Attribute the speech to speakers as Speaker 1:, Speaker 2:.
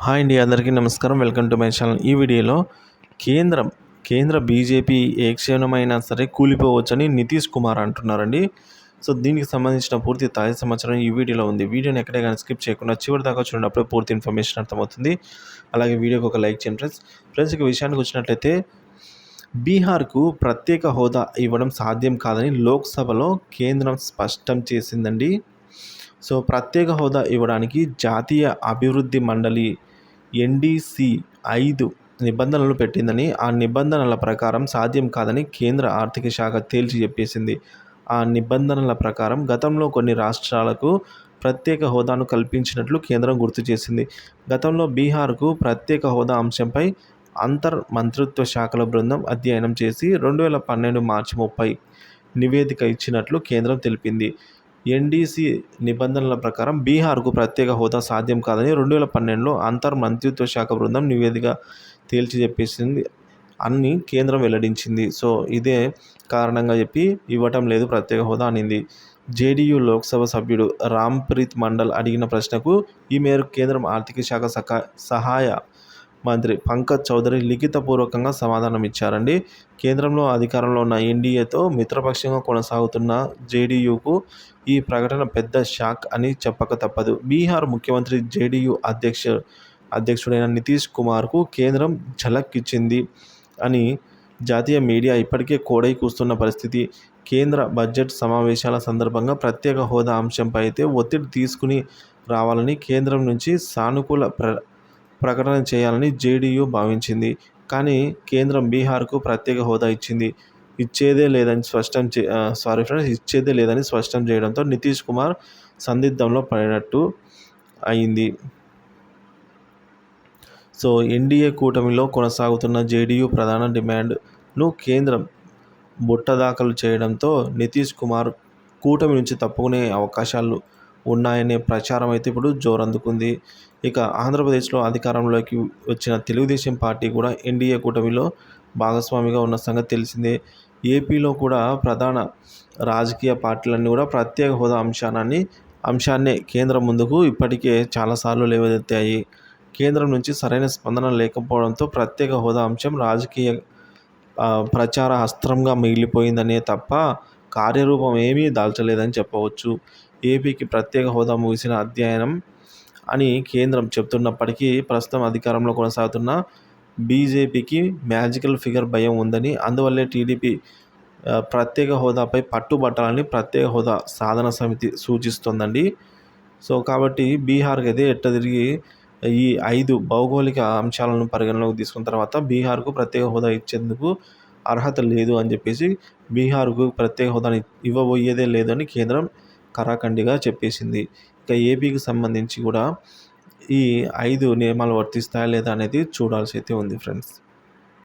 Speaker 1: Hi అండి, అందరికీ నమస్కారం. Welcome to my channel. ఈ వీడియోలో కేంద్ర బీజేపీ ఏ క్షణమైనా సరే కూలిపోవచ్చని నితీష్ కుమార్ అంటున్నారండి. సో దీనికి సంబంధించిన పూర్తి తాజా సమాచారం ఈ వీడియోలో ఉంది. వీడియోని ఎక్కడే కానీ స్కిప్ చేయకుండా చివరి దాకా చూడనప్పుడు పూర్తి ఇన్ఫర్మేషన్ అర్థమవుతుంది. అలాగే వీడియోకి ఒక లైక్ చేయండి ఫ్రెండ్స్. ఇక విషయానికి వచ్చినట్లయితే బీహార్కు ప్రత్యేక హోదా ఇవ్వడం సాధ్యం కాదని లోక్సభలో కేంద్రం స్పష్టం చేసిందండి. సో ప్రత్యేక హోదా ఇవ్వడానికి జాతీయ అభివృద్ధి మండలి ఎన్డీసీ 5 నిబంధనలు పెట్టిందని, ఆ నిబంధనల ప్రకారం సాధ్యం కాదని కేంద్ర ఆర్థిక శాఖ తేల్చి చెప్పేసింది. ఆ నిబంధనల ప్రకారం గతంలో కొన్ని రాష్ట్రాలకు ప్రత్యేక హోదాను కల్పించినట్లు కేంద్రం గుర్తు చేసింది. గతంలో బీహార్కు ప్రత్యేక హోదా అంశంపై మంత్రిత్వ శాఖల బృందం అధ్యయనం చేసి 2012 మార్చి 30 నివేదిక ఇచ్చినట్లు కేంద్రం తెలిపింది. ఎన్డీసీ నిబంధనల ప్రకారం బీహార్కు ప్రత్యేక హోదా సాధ్యం కాదని 2012లో మంత్రిత్వ శాఖ బృందం నివేదిక తేల్చి చెప్పేసింది అని కేంద్రం వెల్లడించింది. సో ఇదే కారణంగా చెప్పి ఇవ్వటం లేదు ప్రత్యేక హోదా అనింది. జేడీయూ లోక్సభ సభ్యుడు రామ్ప్రీత్ మండల్ అడిగిన ప్రశ్నకు ఈ మేరకు కేంద్రం ఆర్థిక శాఖ సహాయ మంత్రి పంకజ్ చౌదరి లిఖితపూర్వకంగా సమాధానం ఇచ్చారండి. కేంద్రంలో అధికారంలో ఉన్న ఎన్డీఏతో మిత్రపక్షంగా కొనసాగుతున్న జేడీయూకు ఈ ప్రకటన పెద్ద షాక్ అని చెప్పక తప్పదు. బీహార్ ముఖ్యమంత్రి జేడీయూ అధ్యక్షుడైన నితీష్ కుమార్కు కేంద్రం ఝలక్ ఇచ్చింది అని జాతీయ మీడియా ఇప్పటికే కోడై కూస్తున్న పరిస్థితి. కేంద్ర బడ్జెట్ సమావేశాల సందర్భంగా ప్రత్యేక హోదా అంశంపై అయితే ఒత్తిడి తీసుకుని రావాలని, కేంద్రం నుంచి సానుకూల ప్రకటన చేయాలని జేడీయూ భావించింది. కానీ కేంద్రం బీహార్కు ప్రత్యేక హోదా ఇచ్చేదే లేదని స్పష్టం చేయడంతో నితీష్ కుమార్ సందిగ్ధంలో పడినట్టు అయింది. సో ఎన్డీఏ కూటమిలో కొనసాగుతున్న జేడీయూ ప్రధాన డిమాండ్ను కేంద్రం బుట్టదాఖలు చేయడంతో నితీష్ కుమార్ కూటమి నుంచి తప్పుకునే అవకాశాలు ఉన్నాయనే ప్రచారం అయితే ఇప్పుడు జోరందుకుంది. ఇక ఆంధ్రప్రదేశ్లో అధికారంలోకి వచ్చిన తెలుగుదేశం పార్టీ కూడా ఎన్డీఏ కూటమిలో భాగస్వామిగా ఉన్న సంగతి తెలిసిందే. ఏపీలో కూడా ప్రధాన రాజకీయ పార్టీలన్నీ కూడా ప్రత్యేక హోదా అంశాన్నే కేంద్రం ముందుకు ఇప్పటికే చాలాసార్లు లేవనెత్తాయి. కేంద్రం నుంచి సరైన స్పందన లేకపోవడంతో ప్రత్యేక హోదా అంశం రాజకీయ ప్రచార అస్త్రంగా మిగిలిపోయిందనే తప్ప కార్యరూపం ఏమీ దాల్చలేదని చెప్పవచ్చు. ఏపీకి ప్రత్యేక హోదా ముగిసిన అధ్యయనం అని కేంద్రం చెబుతున్నప్పటికీ ప్రస్తుతం అధికారంలో కొనసాగుతున్న బీజేపీకి మ్యాజికల్ ఫిగర్ భయం ఉందని, అందువల్లే టీడీపీ ప్రత్యేక హోదాపై పట్టుబట్టాలని ప్రత్యేక హోదా సాధన సమితి సూచిస్తోందండి. సో కాబట్టి బీహార్కి అయితే తిరిగి ఈ 5 భౌగోళిక అంశాలను పరిగణలోకి తీసుకున్న తర్వాత బీహార్కు ప్రత్యేక హోదా ఇచ్చేందుకు అర్హత లేదు అని చెప్పేసి, బీహార్కు ప్రత్యేక హోదాని ఇవ్వబోయేదే లేదని కేంద్రం కరాఖండిగా చెప్పేసింది. ఇక ఏపీకి సంబంధించి కూడా ఈ 5 నియమాలు వర్తిస్తాయా లేదా అనేది చూడాల్సి అయితే ఉంది ఫ్రెండ్స్.